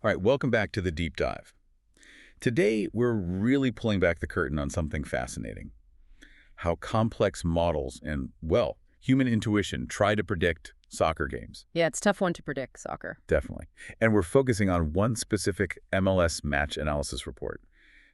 All right, welcome back to the deep dive. Today, we're really pulling back the curtain on something fascinating. How complex models and, well, human intuition try to predict soccer games. Yeah, it's a tough one to predict, soccer. Definitely. And we're focusing on one specific MLS match analysis report,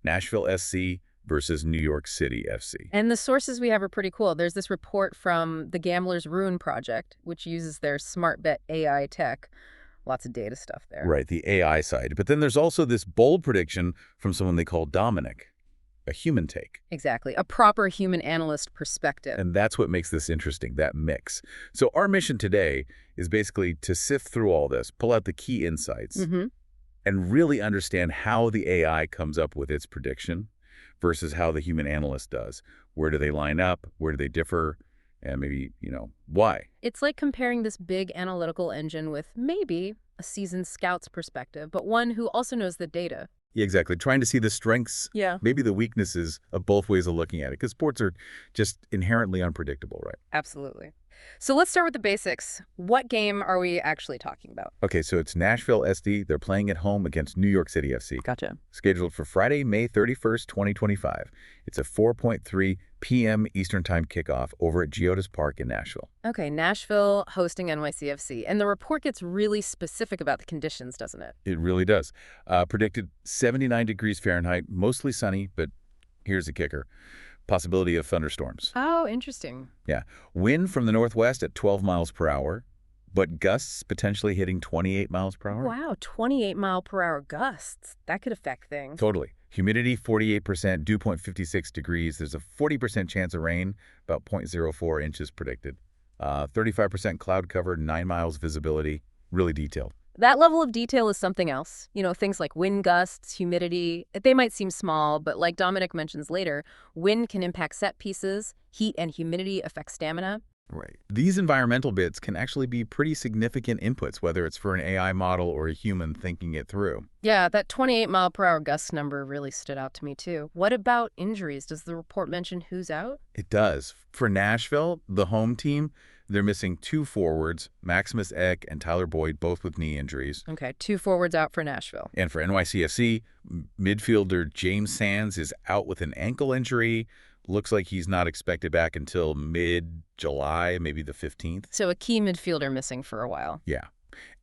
Nashville SC versus New York City FC. And the sources we have are pretty cool. There's this report from the Gambler's Ruin Project, which uses their SmartBet AI tech. Lots of data stuff there. Right, the AI side. But then there's also this bold prediction from someone they call Dominic, a human take. Exactly. A proper human analyst perspective. And that's what makes this interesting, that mix. So our mission today is basically to sift through all this, pull out the key insights, and really understand how the AI comes up with its prediction versus how the human analyst does. Where do they line up? Where do they differ? And maybe, why? It's like comparing this big analytical engine with maybe a seasoned scout's perspective, but one who also knows the data. Yeah, exactly. Trying to see the strengths, Yeah. maybe the weaknesses of both ways of looking at it, because sports are just inherently unpredictable, right? Absolutely. So let's start with the basics. What game are we actually talking about? Okay, so it's Nashville SD. They're playing at home against New York City FC. Gotcha. Scheduled for Friday, May 31st, 2025. It's a 4:3 p.m. Eastern Time kickoff over at Geodis Park in Nashville. Okay, Nashville hosting NYCFC. And the report gets really specific about the conditions, doesn't it? It really does. Predicted 79 degrees Fahrenheit, mostly sunny, but here's the kicker. Possibility of thunderstorms. Oh, interesting. Yeah. Wind from the northwest at 12 miles per hour, but gusts potentially hitting 28 miles per hour. Wow, 28-mile-per-hour gusts. That could affect things. Totally. Humidity, 48%, dew point 56 degrees. There's a 40% chance of rain, about 0.04 inches predicted. 35% cloud cover, 9 miles visibility, really detailed. That level of detail is something else. Things like wind gusts, humidity, they might seem small, but like Dominic mentions later, wind can impact set pieces, heat and humidity affect stamina. Right. These environmental bits can actually be pretty significant inputs, whether it's for an AI model or a human thinking it through. Yeah, that 28-mile-per-hour gust number really stood out to me too. What about injuries? Does the report mention who's out? It does. For Nashville, the home team, they're missing 2 forwards, Maximus Eck and Tyler Boyd, both with knee injuries. Okay, 2 forwards out for Nashville. And for NYCFC, midfielder James Sands is out with an ankle injury. Looks like he's not expected back until mid-July, maybe the 15th. So a key midfielder missing for a while. Yeah.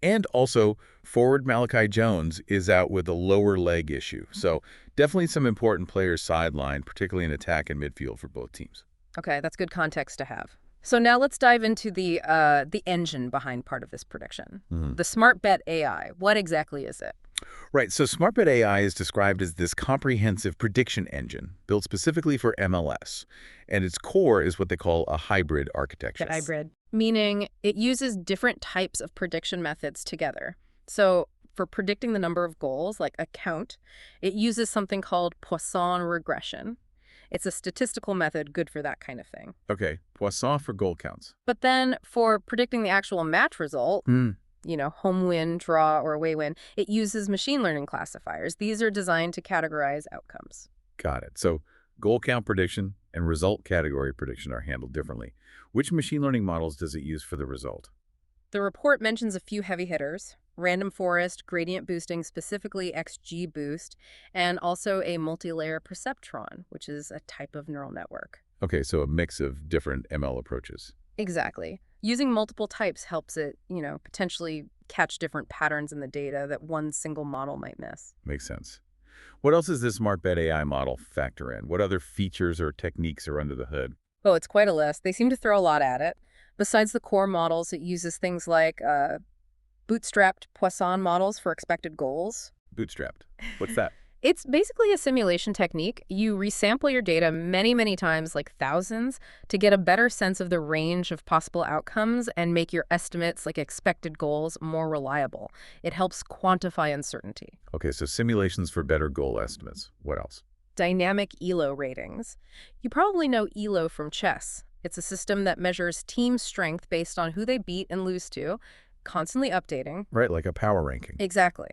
And also, forward Malachi Jones is out with a lower leg issue. So definitely some important players sidelined, particularly in attack and midfield for both teams. Okay, that's good context to have. So now let's dive into the engine behind part of this prediction. The SmartBet AI. What exactly is it? Right, so SmartBet AI is described as this comprehensive prediction engine built specifically for MLS. And its core is what they call a hybrid architecture. The hybrid. Meaning it uses different types of prediction methods together. So for predicting the number of goals, like a count, it uses something called Poisson regression. It's a statistical method good for that kind of thing. Okay, Poisson for goal counts. But then for predicting the actual match result, home win, draw, or away win, it uses machine learning classifiers. These are designed to categorize outcomes. Got it. So goal count prediction and result category prediction are handled differently. Which machine learning models does it use for the result? The report mentions a few heavy hitters: random forest, gradient boosting, specifically XGBoost, and also a multi-layer perceptron, which is a type of neural network. Okay, so a mix of different ML approaches. Exactly. Using multiple types helps it, potentially catch different patterns in the data that one single model might miss. Makes sense. What else does this SmartBet AI model factor in? What other features or techniques are under the hood? Oh, it's quite a list. They seem to throw a lot at it. Besides the core models, it uses things like bootstrapped Poisson models for expected goals. Bootstrapped. What's that? It's basically a simulation technique. You resample your data many, many times, like thousands, to get a better sense of the range of possible outcomes and make your estimates, like expected goals, more reliable. It helps quantify uncertainty. Okay, so simulations for better goal estimates. What else? Dynamic ELO ratings. You probably know ELO from chess. It's a system that measures team strength based on who they beat and lose to, constantly updating. Right, like a power ranking. Exactly.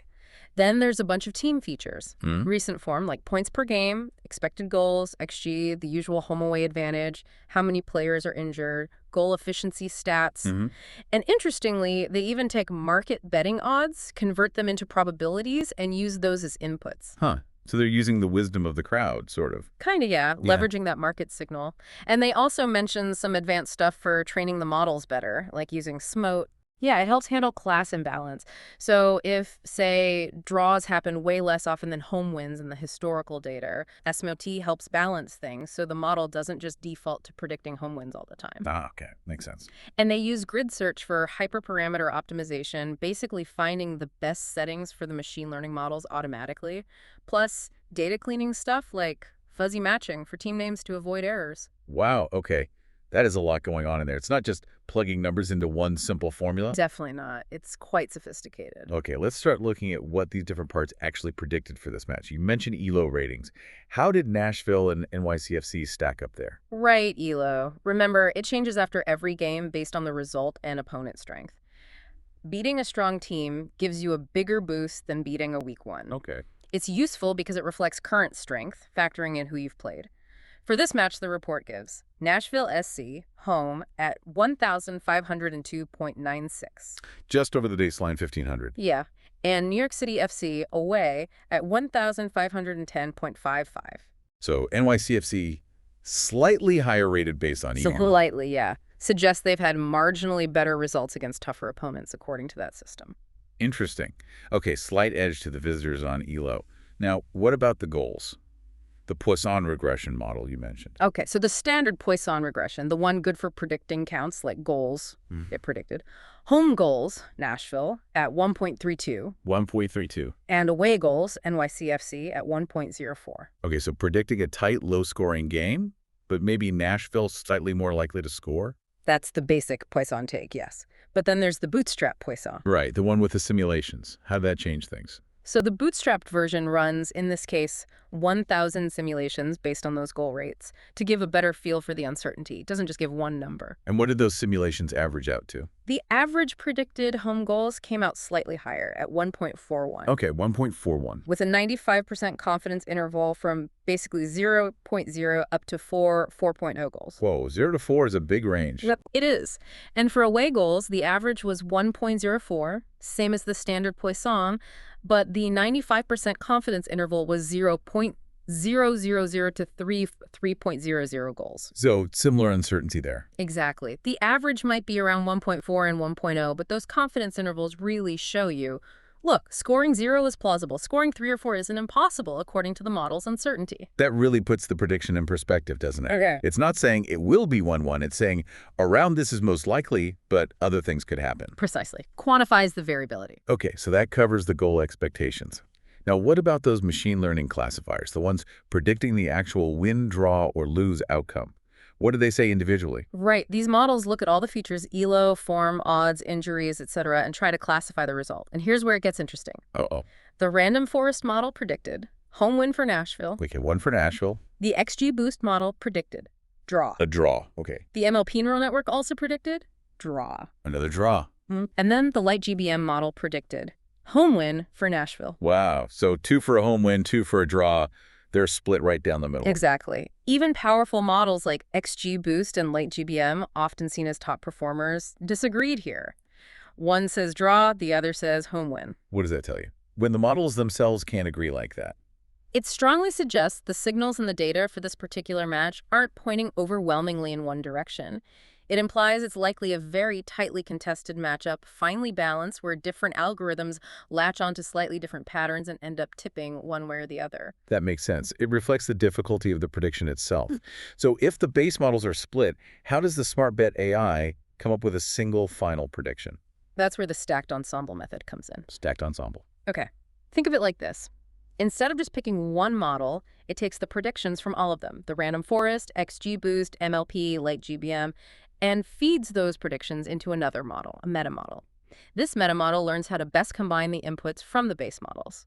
Then there's a bunch of team features. Recent form, like points per game, expected goals, XG, the usual home away advantage, how many players are injured, goal efficiency stats. And interestingly, they even take market betting odds, convert them into probabilities, and use those as inputs. Huh. So they're using the wisdom of the crowd, sort of. Kind of, yeah, leveraging that market signal. And they also mention some advanced stuff for training the models better, like using SMOT. Yeah, it helps handle class imbalance. So if, say, draws happen way less often than home wins in the historical data, SMOT helps balance things so the model doesn't just default to predicting home wins all the time. Ah, okay. Makes sense. And they use grid search for hyperparameter optimization, basically finding the best settings for the machine learning models automatically, plus data cleaning stuff like fuzzy matching for team names to avoid errors. Wow, okay. That is a lot going on in there. It's not just plugging numbers into one simple formula. Definitely not. It's quite sophisticated. Okay, let's start looking at what these different parts actually predicted for this match. You mentioned ELO ratings. How did Nashville and NYCFC stack up there? Right, ELO. Remember, it changes after every game based on the result and opponent strength. Beating a strong team gives you a bigger boost than beating a weak one. Okay. It's useful because it reflects current strength, factoring in who you've played. For this match, the report gives Nashville SC home at 1,502.96. Just over the baseline 1,500. Yeah. And New York City FC away at 1,510.55. So NYCFC slightly higher rated based on ELO. Slightly, yeah. Suggests they've had marginally better results against tougher opponents, according to that system. Interesting. Okay, slight edge to the visitors on ELO. Now, what about the goals? The Poisson regression model you mentioned. Okay, so the standard Poisson regression, the one good for predicting counts like goals, it predicted. Home goals, Nashville, at 1.32. 1.32. And away goals, NYCFC, at 1.04. Okay, so predicting a tight, low-scoring game, but maybe Nashville slightly more likely to score? That's the basic Poisson take, yes. But then there's the bootstrap Poisson. Right, the one with the simulations. How did that change things? So the bootstrapped version runs, in this case, 1,000 simulations based on those goal rates to give a better feel for the uncertainty. It doesn't just give one number. And what did those simulations average out to? The average predicted home goals came out slightly higher at 1.41. Okay, 1.41. With a 95% confidence interval from basically 0.0 up to 4.0 goals. Whoa, 0 to 4 is a big range. Yep, it is. And for away goals, the average was 1.04, same as the standard Poisson, but the 95% confidence interval was 0.000 to 3.00 goals. So similar uncertainty there. Exactly. The average might be around 1.4 and 1.0, but those confidence intervals really show you, look, scoring 0 is plausible. Scoring 3 or 4 isn't impossible according to the model's uncertainty. That really puts the prediction in perspective, doesn't it? Okay. It's not saying it will be 1-1. It's saying around this is most likely, but other things could happen. Precisely. Quantifies the variability. Okay, so that covers the goal expectations. Now, what about those machine learning classifiers, the ones predicting the actual win, draw, or lose outcome? What do they say individually? Right. These models look at all the features, ELO, form, odds, injuries, etc., and try to classify the result. And here's where it gets interesting. Uh-oh. The random forest model predicted home win for Nashville. We get one for Nashville. The XG boost model predicted draw. A draw. Okay. The MLP neural network also predicted draw. Another draw. And then the light GBM model predicted home win for Nashville. Wow. So 2 for a home win, 2 for a draw. They're split right down the middle. Exactly. Even powerful models like XG Boost and Light GBM, often seen as top performers, disagreed here. One says draw, the other says home win. What does that tell you? When the models themselves can't agree like that. It strongly suggests the signals in the data for this particular match aren't pointing overwhelmingly in one direction. It implies it's likely a very tightly contested matchup, finely balanced, where different algorithms latch onto slightly different patterns and end up tipping one way or the other. That makes sense. It reflects the difficulty of the prediction itself. So if the base models are split, how does the SmartBet AI come up with a single final prediction? That's where the stacked ensemble method comes in. Stacked ensemble. Okay. Think of it like this. Instead of just picking one model, it takes the predictions from all of them, the random forest, XG Boost, MLP, Light GBM, and feeds those predictions into another model, a meta model. This meta model learns how to best combine the inputs from the base models.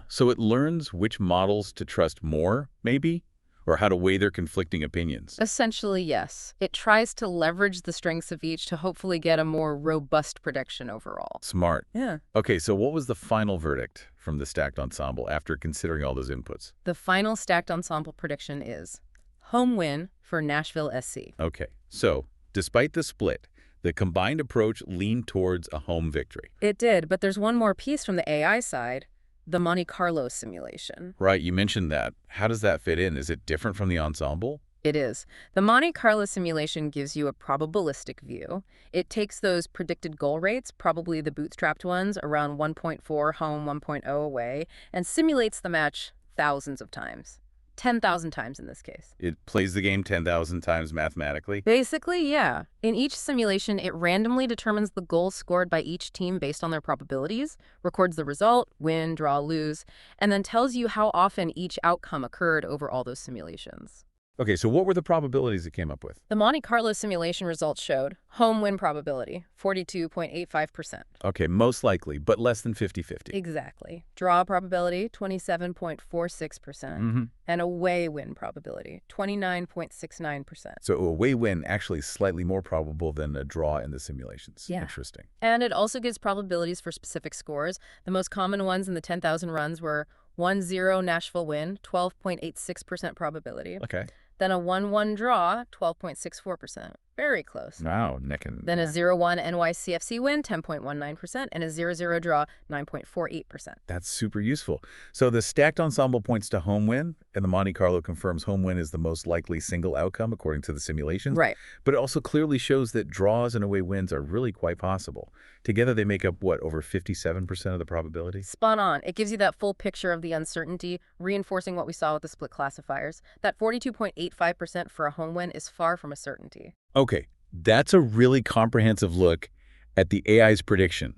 So it learns which models to trust more, maybe? or how to weigh their conflicting opinions. Essentially, yes. It tries to leverage the strengths of each to hopefully get a more robust prediction overall. Smart. Yeah. Okay, so what was the final verdict from the stacked ensemble after considering all those inputs? The final stacked ensemble prediction is home win for Nashville SC. Okay, so despite the split, the combined approach leaned towards a home victory. It did, but there's one more piece from the AI side, the Monte Carlo simulation. Right, you mentioned that. How does that fit in? Is it different from the ensemble? It is. The Monte Carlo simulation gives you a probabilistic view. It takes those predicted goal rates, probably the bootstrapped ones, around 1.4 home, 1.0 away, and simulates the match thousands of times. 10,000 times in this case. It plays the game 10,000 times mathematically? Basically, yeah. In each simulation, it randomly determines the goals scored by each team based on their probabilities, records the result, win, draw, lose, and then tells you how often each outcome occurred over all those simulations. Okay, so what were the probabilities it came up with? The Monte Carlo simulation results showed home win probability, 42.85%. Okay, most likely, but less than 50-50. Exactly. Draw probability, 27.46%. And away win probability, 29.69%. So away win actually slightly more probable than a draw in the simulations. Yeah. Interesting. And it also gives probabilities for specific scores. The most common ones in the 10,000 runs were 1-0 Nashville win, 12.86% probability. Okay. Then a 1-1 draw, 12.64%. Very close. Wow, neck and... Then a 0-1 NYCFC win, 10.19%, and a 0-0 draw, 9.48%. That's super useful. So the stacked ensemble points to home win, and the Monte Carlo confirms home win is the most likely single outcome according to the simulations. Right. But it also clearly shows that draws and away wins are really quite possible. Together they make up, what, over 57% of the probability? Spot on. It gives you that full picture of the uncertainty, reinforcing what we saw with the split classifiers. That 42.85% for a home win is far from a certainty. Okay, that's a really comprehensive look at the AI's prediction.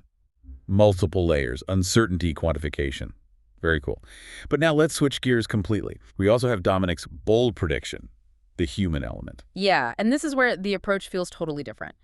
Multiple layers, uncertainty quantification. Very cool. But now let's switch gears completely. We also have Dominic's bold prediction, the human element. Yeah, and this is where the approach feels totally different.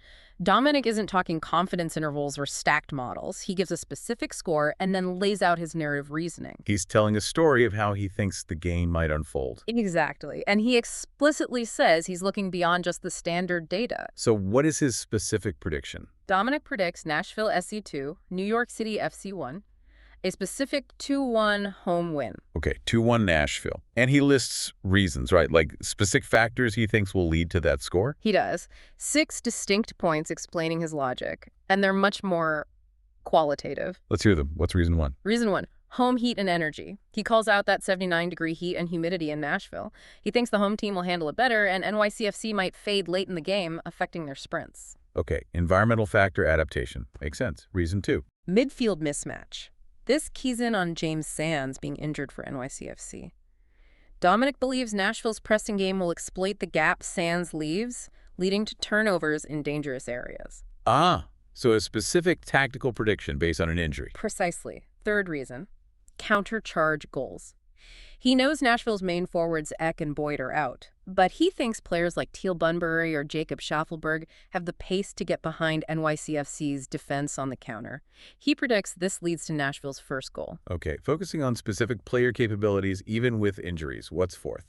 Dominic isn't talking confidence intervals or stacked models. He gives a specific score and then lays out his narrative reasoning. He's telling a story of how he thinks the game might unfold. Exactly. And he explicitly says he's looking beyond just the standard data. So what is his specific prediction? Dominic predicts Nashville SC2, New York City FC1, a specific 2-1 home win. Okay, 2-1 Nashville. And he lists reasons, right? Like specific factors he thinks will lead to that score? He does. 6 distinct points explaining his logic, and they're much more qualitative. Let's hear them. What's reason one? Reason 1, home heat and energy. He calls out that 79-degree heat and humidity in Nashville. He thinks the home team will handle it better, and NYCFC might fade late in the game, affecting their sprints. Okay, environmental factor adaptation. Makes sense. Reason 2. Midfield mismatch. This keys in on James Sands being injured for NYCFC. Dominic believes Nashville's pressing game will exploit the gap Sands leaves, leading to turnovers in dangerous areas. Ah, so a specific tactical prediction based on an injury. Precisely. Third reason, countercharge goals. He knows Nashville's main forwards Eck and Boyd are out, but he thinks players like Teal Bunbury or Jacob Schaffelberg have the pace to get behind NYCFC's defense on the counter. He predicts this leads to Nashville's first goal. Okay, focusing on specific player capabilities even with injuries. What's fourth?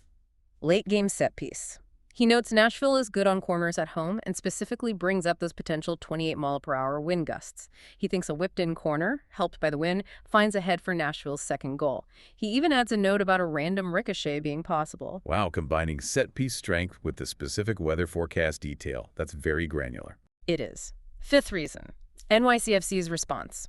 Late game set piece. He notes Nashville is good on corners at home and specifically brings up those potential 28-mile-per-hour wind gusts. He thinks a whipped-in corner, helped by the wind, finds a head for Nashville's second goal. He even adds a note about a random ricochet being possible. Wow, combining set-piece strength with the specific weather forecast detail. That's very granular. It is. Fifth reason, NYCFC's response.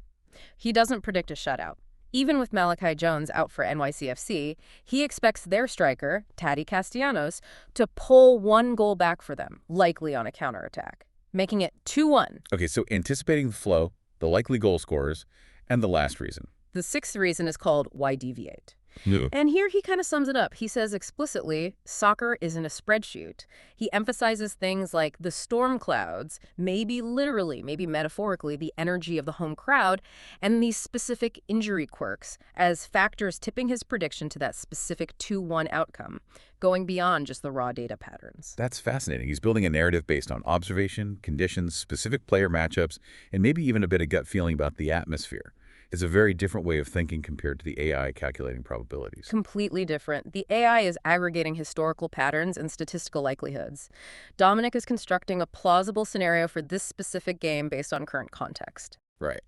He doesn't predict a shutout. Even with Malachi Jones out for NYCFC, he expects their striker, Taddy Castellanos, to pull one goal back for them, likely on a counterattack, making it 2-1. Okay, so anticipating the flow, the likely goal scorers, and the last reason. The sixth reason is called why deviate. Yeah. And here he kind of sums it up. He says explicitly, soccer isn't a spreadsheet. He emphasizes things like the storm clouds, maybe literally, maybe metaphorically, the energy of the home crowd, and these specific injury quirks as factors tipping his prediction to that specific 2-1 outcome, going beyond just the raw data patterns. That's fascinating. He's building a narrative based on observation, conditions, specific player matchups, and maybe even a bit of gut feeling about the atmosphere. is a very different way of thinking compared to the AI calculating probabilities. Completely different. The AI is aggregating historical patterns and statistical likelihoods. Dominic is constructing a plausible scenario for this specific game based on current context. Right.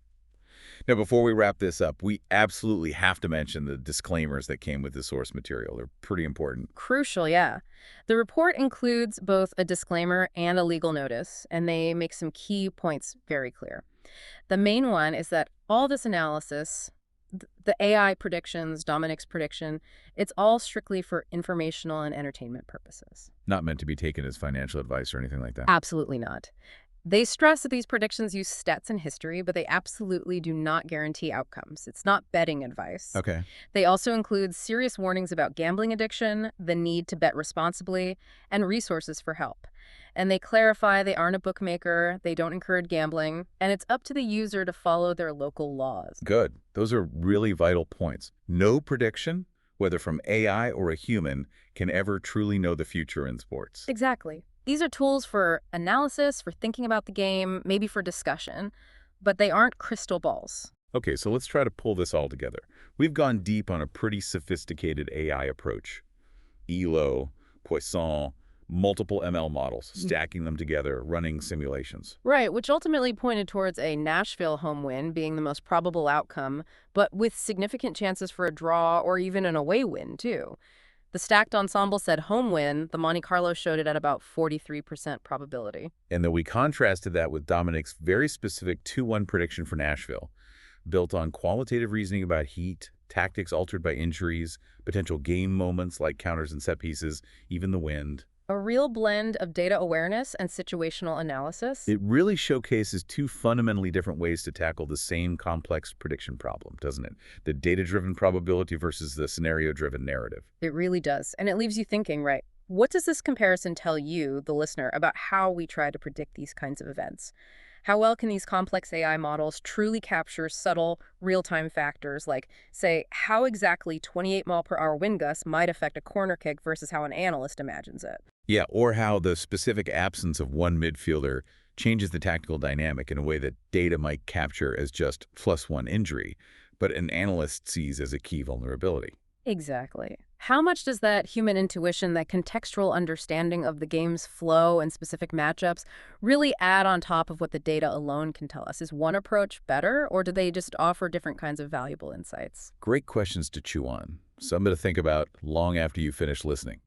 Now, before we wrap this up, we absolutely have to mention the disclaimers that came with the source material. They're pretty important. Crucial, yeah. The report includes both a disclaimer and a legal notice, and they make some key points very clear. The main one is that all this analysis, the AI predictions, Dominic's prediction, it's all strictly for informational and entertainment purposes. Not meant to be taken as financial advice or anything like that. Absolutely not. They stress that these predictions use stats and history, but they absolutely do not guarantee outcomes. It's not betting advice. Okay. They also include serious warnings about gambling addiction, the need to bet responsibly, and resources for help. And they clarify they aren't a bookmaker, they don't encourage gambling, and it's up to the user to follow their local laws. Good. Those are really vital points. No prediction, whether from AI or a human, can ever truly know the future in sports. Exactly. These are tools for analysis, for thinking about the game, maybe for discussion, but they aren't crystal balls. Okay, so let's try to pull this all together. We've gone deep on a pretty sophisticated AI approach. ELO, Poisson, multiple ML models, stacking them together, running simulations. Right, which ultimately pointed towards a Nashville home win being the most probable outcome, but with significant chances for a draw or even an away win, too. The stacked ensemble said home win. The Monte Carlo showed it at about 43% probability. And then we contrasted that with Dominic's very specific 2-1 prediction for Nashville, built on qualitative reasoning about heat, tactics altered by injuries, potential game moments like counters and set pieces, even the wind. A real blend of data awareness and situational analysis. It really showcases two fundamentally different ways to tackle the same complex prediction problem, doesn't it? The data-driven probability versus the scenario-driven narrative. It really does. And it leaves you thinking, right, what does this comparison tell you, the listener, about how we try to predict these kinds of events? How well can these complex AI models truly capture subtle, real-time factors like, say, how exactly 28-mile-per-hour wind gusts might affect a corner kick versus how an analyst imagines it? Yeah, or how the specific absence of one midfielder changes the tactical dynamic in a way that data might capture as just +1 injury, but an analyst sees as a key vulnerability. Exactly. How much does that human intuition, that contextual understanding of the game's flow and specific matchups really add on top of what the data alone can tell us? Is one approach better, or do they just offer different kinds of valuable insights? Great questions to chew on. Something to think about long after you finish listening.